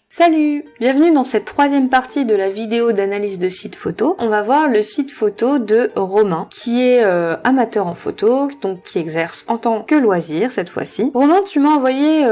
Salut! Bienvenue dans cette troisième partie de la vidéo d'analyse de site photo. On va voir le site photo de Romain, qui est amateur en photo, donc qui exerce en tant que loisir cette fois-ci. Romain, tu m'as envoyé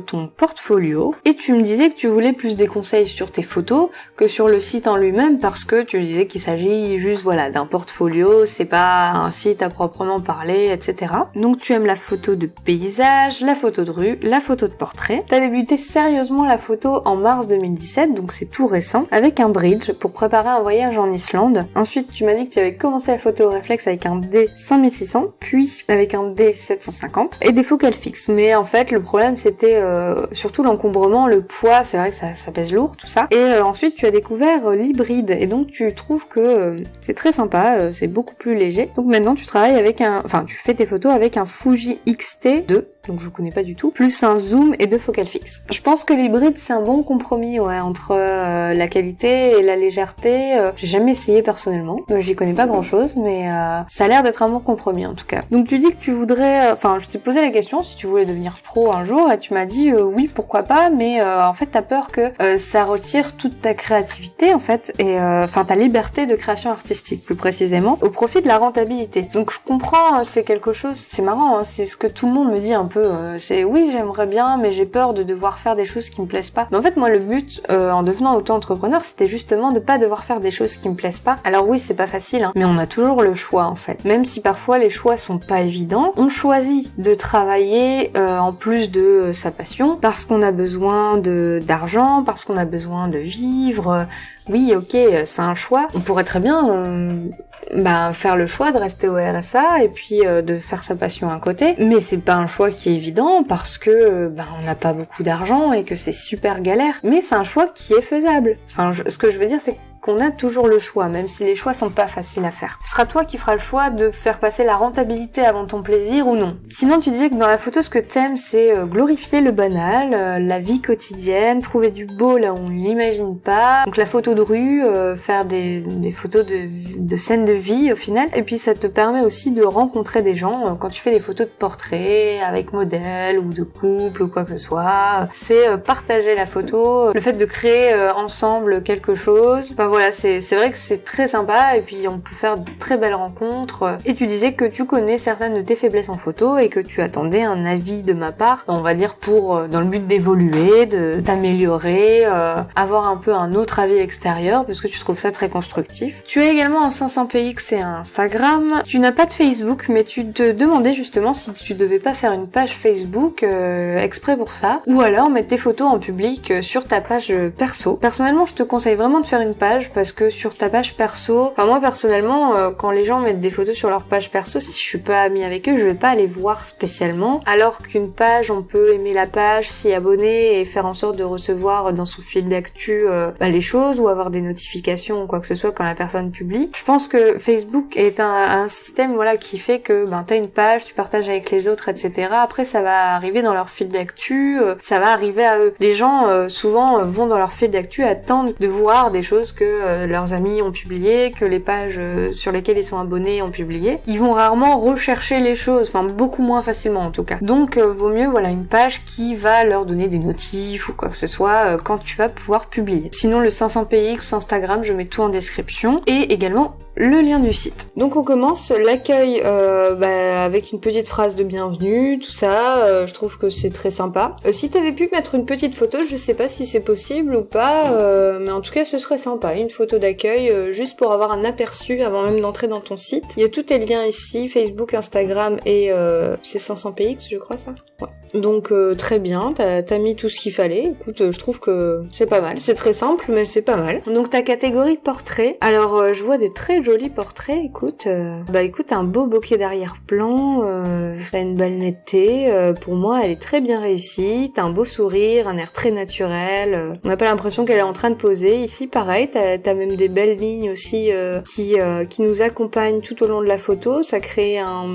ton portfolio et tu me disais que tu voulais plus des conseils sur tes photos que sur le site en lui-même parce que tu disais qu'il s'agit juste d'un portfolio, c'est pas un site à proprement parler, etc. Donc tu aimes la photo de paysage, la photo de rue, la photo de portrait. T'as débuté sérieusement la photo en mars 2017, donc c'est tout récent, avec un bridge pour préparer un voyage en Islande. Ensuite, tu m'as dit que tu avais commencé la photo réflexe avec un D5600, puis avec un D750 et des focales fixes. Mais en fait, le problème c'était surtout l'encombrement, le poids, c'est vrai que ça pèse lourd, tout ça. Et ensuite, tu as découvert l'hybride et donc tu trouves que c'est très sympa, c'est beaucoup plus léger. Donc maintenant, tu travailles avec tu fais tes photos avec un Fuji X-T2, donc je connais pas du tout, plus un zoom et deux focales fixes. Je pense que l'hybride c'est un bon compromis entre la qualité et la légèreté. J'ai jamais essayé personnellement, j'y connais pas grand chose, mais ça a l'air d'être un bon compromis en tout cas. Donc tu dis que tu voudrais, je t'ai posé la question si tu voulais devenir pro un jour et tu m'as dit oui pourquoi pas, mais en fait t'as peur que ça retire toute ta créativité en fait et ta liberté de création artistique plus précisément au profit de la rentabilité. Donc je comprends, c'est quelque chose, c'est marrant, hein, c'est ce que tout le monde me dit un peu. C'est oui j'aimerais bien mais j'ai peur de devoir faire des choses qui me plaisent pas. Mais en fait moi le but en devenant auto-entrepreneur c'était justement de pas devoir faire des choses qui me plaisent pas. Alors oui c'est pas facile hein, mais on a toujours le choix en fait. Même si parfois les choix sont pas évidents, on choisit de travailler en plus de sa passion parce qu'on a besoin d'argent, parce qu'on a besoin de vivre. Oui ok c'est un choix. On pourrait très bien faire le choix de rester au RSA et puis de faire sa passion à côté, mais c'est pas un choix qui est évident parce que on n'a pas beaucoup d'argent et que c'est super galère, mais c'est un choix qui est faisable. Ce que je veux dire c'est qu'on a toujours le choix, même si les choix sont pas faciles à faire. Ce sera toi qui feras le choix de faire passer la rentabilité avant ton plaisir ou non. Sinon, tu disais que dans la photo, ce que t'aimes, c'est glorifier le banal, la vie quotidienne, trouver du beau là où on ne l'imagine pas. Donc la photo de rue, faire des photos de scènes de vie au final. Et puis ça te permet aussi de rencontrer des gens quand tu fais des photos de portraits avec modèle ou de couple ou quoi que ce soit. C'est partager la photo, le fait de créer ensemble quelque chose. Voilà, c'est vrai que c'est très sympa et puis on peut faire de très belles rencontres. Et tu disais que tu connais certaines de tes faiblesses en photo et que tu attendais un avis de ma part, on va dire dans le but d'évoluer, de t'améliorer, avoir un peu un autre avis extérieur parce que tu trouves ça très constructif. Tu as également un 500px et un Instagram. Tu n'as pas de Facebook mais tu te demandais justement si tu devais pas faire une page Facebook exprès pour ça ou alors mettre tes photos en public sur ta page perso. Personnellement, je te conseille vraiment de faire une page parce que sur ta page perso, moi personnellement quand les gens mettent des photos sur leur page perso, si je suis pas amie avec eux, je vais pas les voir spécialement, alors qu'une page, on peut aimer la page, s'y abonner et faire en sorte de recevoir dans son fil d'actu les choses ou avoir des notifications ou quoi que ce soit quand la personne publie. Je pense que Facebook est un système qui fait que t'as une page, tu partages avec les autres, etc. Après ça va arriver dans leur fil d'actu, ça va arriver à eux. Les gens souvent vont dans leur fil d'actu, attendent de voir des choses que leurs amis ont publié, que les pages sur lesquelles ils sont abonnés ont publié. Ils vont rarement rechercher les choses, beaucoup moins facilement en tout cas. Donc vaut mieux une page qui va leur donner des notifs ou quoi que ce soit quand tu vas pouvoir publier. Sinon le 500px Instagram, je mets tout en description et également le lien du site. Donc on commence l'accueil avec une petite phrase de bienvenue, tout ça, je trouve que c'est très sympa. Si t'avais pu mettre une petite photo, je sais pas si c'est possible ou pas, mais en tout cas ce serait sympa, une photo d'accueil, juste pour avoir un aperçu avant même d'entrer dans ton site. Il y a tous tes liens ici, Facebook, Instagram et c'est 500px je crois ça. Ouais. Donc très bien, t'as mis tout ce qu'il fallait. Écoute, je trouve que c'est pas mal, c'est très simple mais c'est pas mal. Donc ta catégorie portrait, alors je vois des très jolis portraits, écoute, un beau bokeh d'arrière-plan, t'as une belle netteté, pour moi elle est très bien réussie, t'as un beau sourire, un air très naturel, on n'a pas l'impression qu'elle est en train de poser. Ici pareil, t'as même des belles lignes aussi qui nous accompagnent tout au long de la photo, ça crée un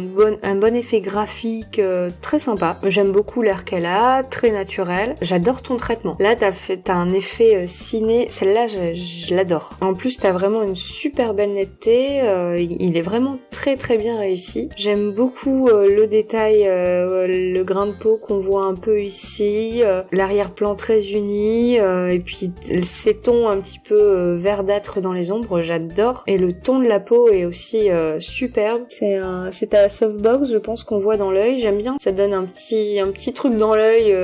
bon effet graphique très sympa. J'aime beaucoup l'air qu'elle a, très naturel. J'adore ton traitement. Là, t'as un effet ciné. Celle-là, je l'adore. En plus, t'as vraiment une super belle netteté. Il est vraiment très très bien réussi. J'aime beaucoup le détail, le grain de peau qu'on voit un peu ici, l'arrière-plan très uni, et puis ces tons un petit peu verdâtres dans les ombres, j'adore. Et le ton de la peau est aussi superbe. C'est à la softbox, je pense qu'on voit dans l'œil. J'aime bien. Ça donne un petit truc dans l'œil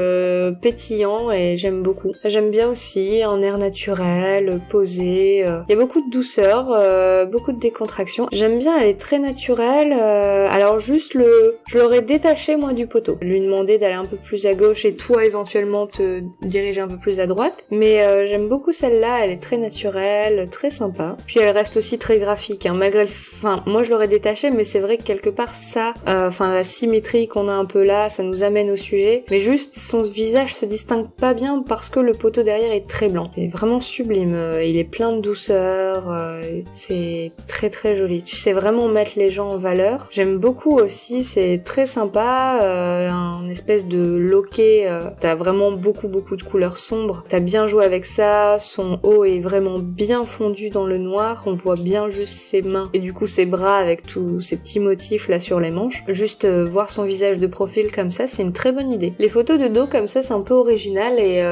pétillant et j'aime beaucoup. J'aime bien aussi un air naturel, posé. Il y a beaucoup de douceur, beaucoup de décontraction. J'aime bien, elle est très naturelle. Alors juste je l'aurais détaché moi du poteau. Lui demander d'aller un peu plus à gauche et toi éventuellement te diriger un peu plus à droite. Mais j'aime beaucoup celle-là, elle est très naturelle, très sympa. Puis elle reste aussi très graphique, hein, malgré moi je l'aurais détaché, mais c'est vrai que quelque part ça, la symétrie qu'on a un peu là, ça nous amène au sujet. Mais juste son visage se distingue pas bien parce que le poteau derrière est très blanc. Il est vraiment sublime, il est plein de douceur, c'est très très joli. Tu sais vraiment mettre les gens en valeur. J'aime beaucoup aussi, c'est très sympa, un espèce de loquet, t'as vraiment beaucoup de couleurs sombres. T'as bien joué avec ça, son haut est vraiment bien fondu dans le noir, on voit bien juste ses mains et du coup ses bras avec tous ces petits motifs là sur les manches. Juste voir son visage de profil comme ça, c'est une très bonne idée. Les photos de dos comme ça, c'est un peu original et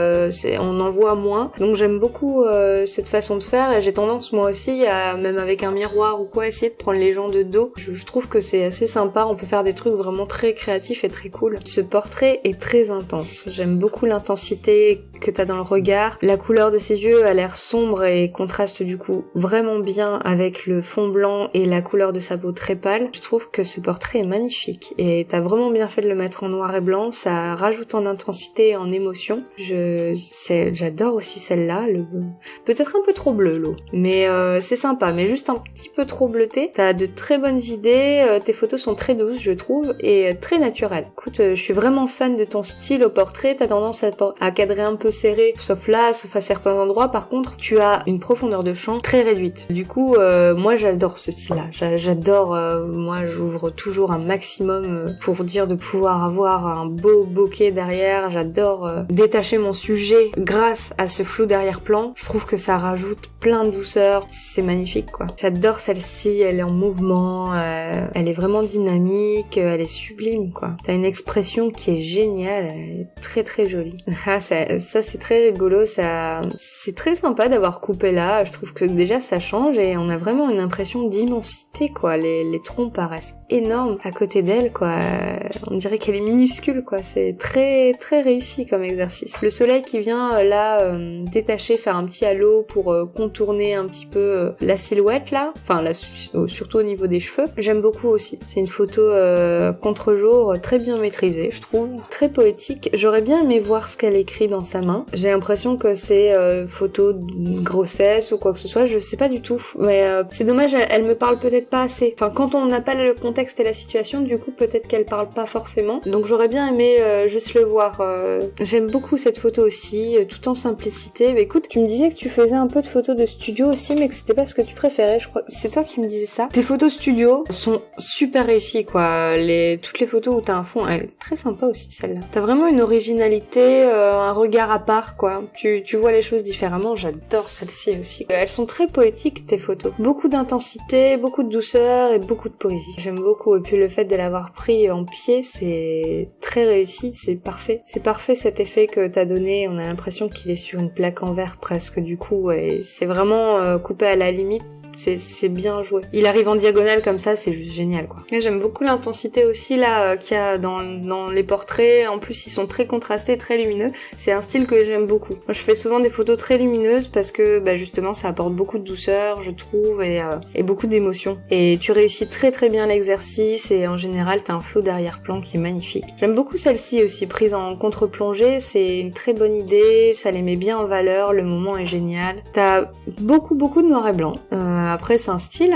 on en voit moins, donc j'aime beaucoup cette façon de faire et j'ai tendance moi aussi à, même avec un miroir ou quoi, essayer de prendre les gens de dos. Je trouve que c'est assez sympa, on peut faire des trucs vraiment très créatifs et très cool. Ce portrait est très intense, j'aime beaucoup l'intensité que t'as dans le regard. La couleur de ses yeux a l'air sombre et contraste du coup vraiment bien avec le fond blanc et la couleur de sa peau très pâle. Je trouve que ce portrait est magnifique et t'as vraiment bien fait de le mettre en noir et blanc, ça rajoute en intensité et en émotion. J'adore aussi celle-là, peut-être un peu trop bleu l'eau, mais c'est sympa, mais juste un petit peu trop bleuté. T'as de très bonnes idées, tes photos sont très douces je trouve et très naturelles. Écoute, je suis vraiment fan de ton style au portrait, t'as tendance à cadrer un peu serré, sauf là, sauf à certains endroits. Par contre, tu as une profondeur de champ très réduite. Du coup, moi j'adore ce style-là. J'adore, moi j'ouvre toujours un maximum pour dire de pouvoir avoir un beau bokeh derrière. J'adore détacher mon sujet grâce à ce flou d'arrière-plan. Je trouve que ça rajoute plein de douceur. C'est magnifique quoi. J'adore celle-ci, elle est en mouvement, elle est vraiment dynamique, elle est sublime quoi. T'as une expression qui est géniale, elle est très très jolie. Ça c'est très rigolo, c'est très sympa d'avoir coupé là, je trouve que déjà ça change et on a vraiment une impression d'immensité quoi, les troncs paraissent énormes à côté d'elle quoi, on dirait qu'elle est minuscule quoi, c'est très très réussi comme exercice. Le soleil qui vient là détacher, faire un petit halo pour contourner un petit peu la silhouette là, surtout au niveau des cheveux, j'aime beaucoup aussi. C'est une photo contre-jour très bien maîtrisée, je trouve, très poétique. J'aurais bien aimé voir ce qu'elle écrit dans sa main. J'ai l'impression que c'est photo de grossesse ou quoi que ce soit, je sais pas du tout, mais c'est dommage, elle me parle peut-être pas assez. Enfin, quand on n'a pas le contexte et la situation, du coup peut-être qu'elle parle pas forcément, donc j'aurais bien aimé juste le voir. J'aime beaucoup cette photo aussi, tout en simplicité. Mais écoute, tu me disais que tu faisais un peu de photos de studio aussi, mais que c'était pas ce que tu préférais, je crois. C'est toi qui me disais ça. Tes photos studio sont super réussies quoi, toutes les photos où t'as un fond, elle est très sympa aussi celle-là. T'as vraiment une originalité, un regard à part quoi, tu vois les choses différemment, j'adore celle-ci aussi. Elles sont très poétiques tes photos, beaucoup d'intensité, beaucoup de douceur et beaucoup de poésie. J'aime beaucoup, et puis le fait de l'avoir pris en pied, c'est très réussi, c'est parfait cet effet que t'as donné, on a l'impression qu'il est sur une plaque en verre presque du coup, et c'est vraiment coupé à la limite. C'est bien joué. Il arrive en diagonale comme ça, c'est juste génial quoi. Et j'aime beaucoup l'intensité aussi là qu'il y a dans les portraits. En plus, ils sont très contrastés, très lumineux. C'est un style que j'aime beaucoup. Moi, je fais souvent des photos très lumineuses parce que justement, ça apporte beaucoup de douceur, je trouve, et beaucoup d'émotion. Et tu réussis très très bien l'exercice et en général, t'as un flou d'arrière-plan qui est magnifique. J'aime beaucoup celle-ci aussi, prise en contre-plongée. C'est une très bonne idée, ça les met bien en valeur, le moment est génial. T'as beaucoup de noir et blanc. Après c'est un style,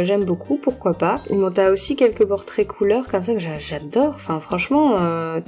j'aime beaucoup, pourquoi pas. Bon, t'as aussi quelques portraits couleurs comme ça que j'adore. Enfin franchement,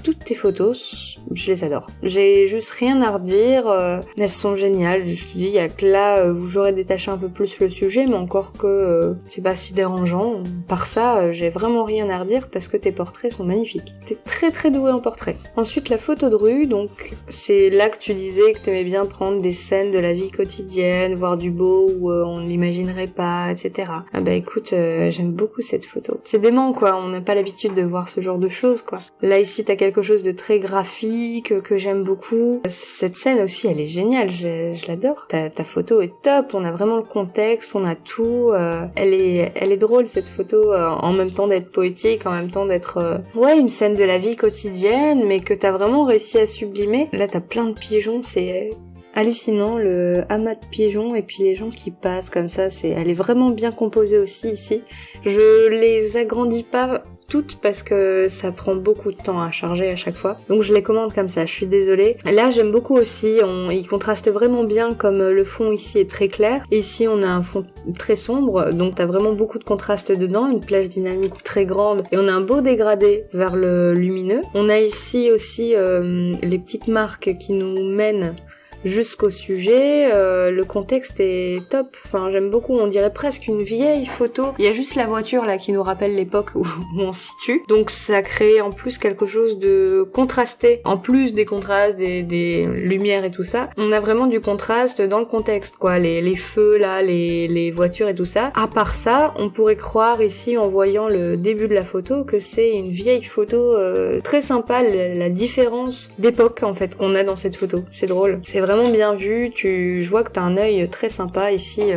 toutes tes photos, je les adore. J'ai juste rien à redire, elles sont géniales. Je te dis, il y a que là où j'aurais détaché un peu plus le sujet, mais encore que c'est pas si dérangeant. Par ça, j'ai vraiment rien à redire parce que tes portraits sont magnifiques. T'es très très doué en portrait. Ensuite la photo de rue, donc c'est là que tu disais que t'aimais bien prendre des scènes de la vie quotidienne, voir du beau où on ne l'imaginerait pas, etc. Ah bah écoute, j'aime beaucoup cette photo. C'est dément quoi, on n'a pas l'habitude de voir ce genre de choses quoi. Là ici t'as quelque chose de très graphique que j'aime beaucoup. Cette scène aussi elle est géniale, je l'adore. Ta photo est top, on a vraiment le contexte, on a tout. Elle est drôle cette photo, en même temps d'être poétique, en même temps d'être une scène de la vie quotidienne, mais que t'as vraiment réussi à sublimer. Là t'as plein de pigeons, c'est hallucinant, le amas de pigeons et puis les gens qui passent comme ça, elle est vraiment bien composée aussi ici. Je les agrandis pas toutes parce que ça prend beaucoup de temps à charger à chaque fois. Donc je les commande comme ça, je suis désolée. Là j'aime beaucoup aussi, il contraste vraiment bien comme le fond ici est très clair. Et ici on a un fond très sombre, donc t'as vraiment beaucoup de contraste dedans, une plage dynamique très grande et on a un beau dégradé vers le lumineux. On a ici aussi les petites marques qui nous mènent jusqu'au sujet, le contexte est top, enfin j'aime beaucoup, on dirait presque une vieille photo. Il y a juste la voiture là qui nous rappelle l'époque où on se situe, donc ça crée en plus quelque chose de contrasté, en plus des contrastes, des lumières et tout ça, on a vraiment du contraste dans le contexte quoi, les feux là, les voitures et tout ça. À part ça, on pourrait croire ici en voyant le début de la photo que c'est une vieille photo très sympa, la différence d'époque en fait qu'on a dans cette photo, c'est drôle, c'est vraiment bien vu, je vois que t'as un œil très sympa ici,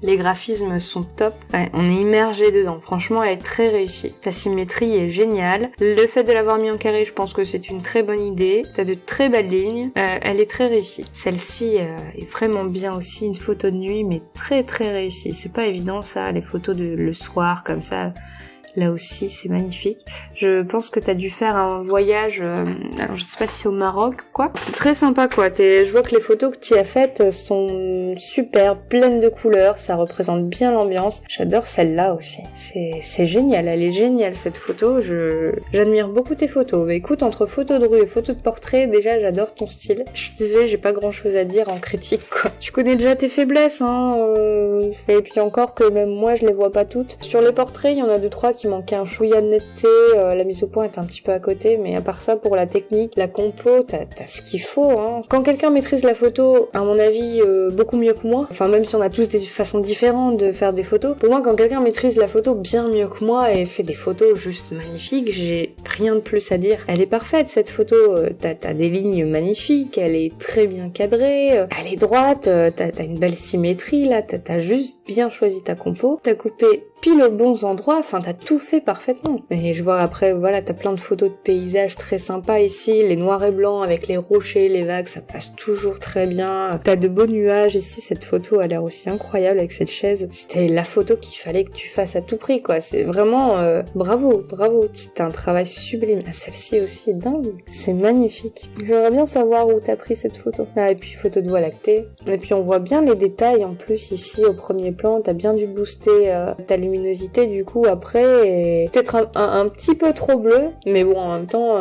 les graphismes sont top, ouais, on est immergé dedans, franchement elle est très réussie, ta symétrie est géniale, le fait de l'avoir mis en carré je pense que c'est une très bonne idée, t'as de très belles lignes, elle est très réussie. Celle-ci est vraiment bien aussi, une photo de nuit mais très très réussie, c'est pas évident ça, les photos de le soir comme ça. Là aussi, c'est magnifique. Je pense que t'as dû faire un voyage, alors je sais pas si c'est au Maroc, quoi. C'est très sympa, quoi. Je vois que les photos que tu as faites sont super, pleines de couleurs, ça représente bien l'ambiance. J'adore celle-là aussi. C'est génial, elle est géniale cette photo. J'admire beaucoup tes photos. Mais écoute, entre photos de rue et photos de portrait, déjà j'adore ton style. Je suis désolée, j'ai pas grand-chose à dire en critique, quoi. Tu connais déjà tes faiblesses, et puis encore que même moi je les vois pas toutes. Sur les portraits, il y en a 2-3 qui manquait un chouïa de netteté, la mise au point est un petit peu à côté, mais à part ça, pour la technique, la compo, t'as ce qu'il faut, Quand quelqu'un maîtrise la photo, à mon avis, beaucoup mieux que moi, enfin même si on a tous des façons différentes de faire des photos, pour moi quand quelqu'un maîtrise la photo bien mieux que moi et fait des photos juste magnifiques, j'ai rien de plus à dire. Elle est parfaite cette photo, t'as des lignes magnifiques, elle est très bien cadrée, elle est droite, t'as une belle symétrie là, t'as juste bien choisi ta compo, t'as coupé pile aux bons endroits, enfin t'as tout fait parfaitement. Et je vois après, voilà, t'as plein de photos de paysages très sympas ici, les noirs et blancs avec les rochers, les vagues, ça passe toujours très bien. T'as de beaux nuages ici, cette photo a l'air aussi incroyable avec cette chaise. C'était la photo qu'il fallait que tu fasses à tout prix, quoi. C'est vraiment, bravo, c'était un travail sublime. Ah, celle-ci aussi est dingue, c'est magnifique. J'aimerais bien savoir où t'as pris cette photo. Ah, et puis photo de Voie lactée. Et puis on voit bien les détails en plus ici au premier plan, t'as bien dû booster ta luminosité du coup après est peut-être un petit peu trop bleu, mais bon en même temps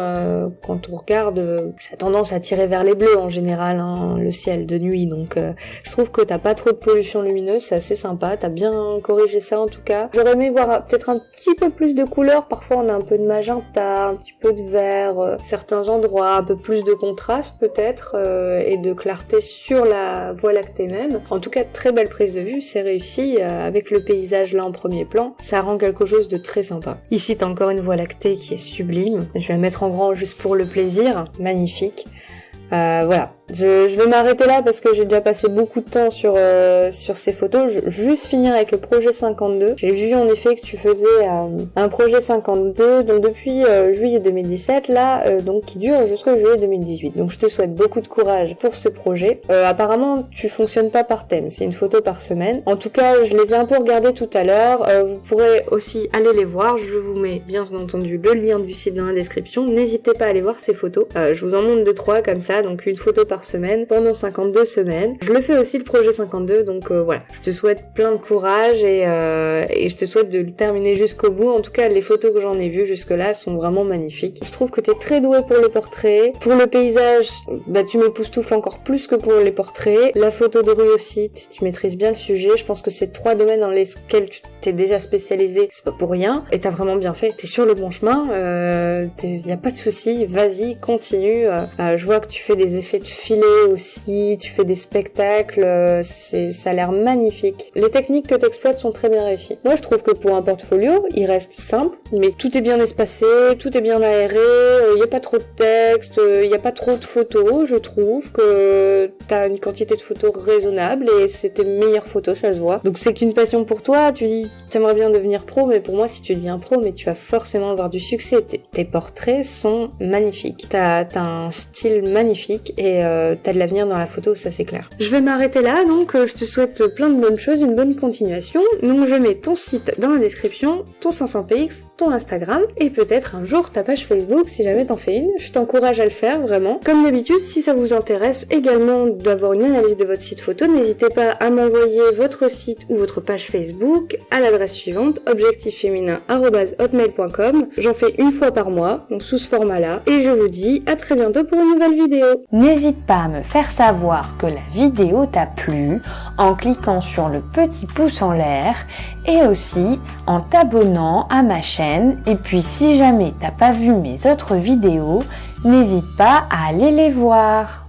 quand on regarde ça a tendance à tirer vers les bleus en général le ciel de nuit, donc je trouve que t'as pas trop de pollution lumineuse, c'est assez sympa, t'as bien corrigé ça en tout cas. J'aurais aimé voir peut-être un petit peu plus de couleurs, parfois on a un peu de magenta, un petit peu de vert, certains endroits, un peu plus de contraste peut-être et de clarté sur la Voie lactée même. En tout cas très belle prise de vue, c'est réussi avec le paysage là en premier plan, ça rend quelque chose de très sympa. Ici t'as encore une Voie lactée qui est sublime, je vais la mettre en grand juste pour le plaisir, magnifique. Voilà, je vais m'arrêter là parce que j'ai déjà passé beaucoup de temps sur ces photos. Je vais juste finir avec le projet 52. J'ai vu en effet que tu faisais un projet 52 donc depuis juillet 2017 là, donc qui dure jusqu'au juillet 2018. Donc je te souhaite beaucoup de courage pour ce projet. Apparemment tu fonctionnes pas par thème, c'est une photo par semaine. En tout cas je les ai un peu regardées tout à l'heure, vous pourrez aussi aller les voir, je vous mets bien entendu le lien du site dans la description. N'hésitez pas à aller voir ces photos, je vous en montre 2-3 comme ça, donc une photo par par semaine pendant 52 semaines. Je le fais aussi le projet 52, donc voilà. Je te souhaite plein de courage et je te souhaite de le terminer jusqu'au bout. En tout cas, les photos que j'en ai vues jusque-là sont vraiment magnifiques. Je trouve que t'es très douée pour le portrait. Pour le paysage, tu m'époustoufles encore plus que pour les portraits. La photo de rue aussi, tu maîtrises bien le sujet. Je pense que c'est 3 domaines dans lesquels tu t'es déjà spécialisé, c'est pas pour rien. Et t'as vraiment bien fait. T'es sur le bon chemin. Y a pas de souci. Vas-y, continue. Je vois que tu fais des effets de filet aussi. Tu fais des spectacles. Ça a l'air magnifique. Les techniques que t'exploites sont très bien réussies. Moi, je trouve que pour un portfolio, il reste simple, mais tout est bien espacé, tout est bien aéré. Il y a pas trop de texte. Il y a pas trop de photos. Je trouve que t'as une quantité de photos raisonnable et c'est tes meilleures photos, ça se voit. Donc c'est qu'une passion pour toi. Tu dis, t'aimerais bien devenir pro, mais pour moi, si tu deviens pro, mais tu vas forcément avoir du succès. Tes portraits sont magnifiques. T'as un style magnifique et t'as de l'avenir dans la photo, ça c'est clair. Je vais m'arrêter là, donc je te souhaite plein de bonnes choses, une bonne continuation. Donc je mets ton site dans la description, ton 500px, ton Instagram et peut-être un jour ta page Facebook si jamais t'en fais une. Je t'encourage à le faire vraiment. Comme d'habitude, si ça vous intéresse également d'avoir une analyse de votre site photo, n'hésitez pas à m'envoyer votre site ou votre page Facebook à l'adresse suivante, objectifsféminin@hotmail.com. J'en fais une fois par mois, donc sous ce format-là, et je vous dis à très bientôt pour une nouvelle vidéo. N'hésite pas à me faire savoir que la vidéo t'a plu en cliquant sur le petit pouce en l'air et aussi en t'abonnant à ma chaîne. Et puis si jamais t'as pas vu mes autres vidéos, n'hésite pas à aller les voir.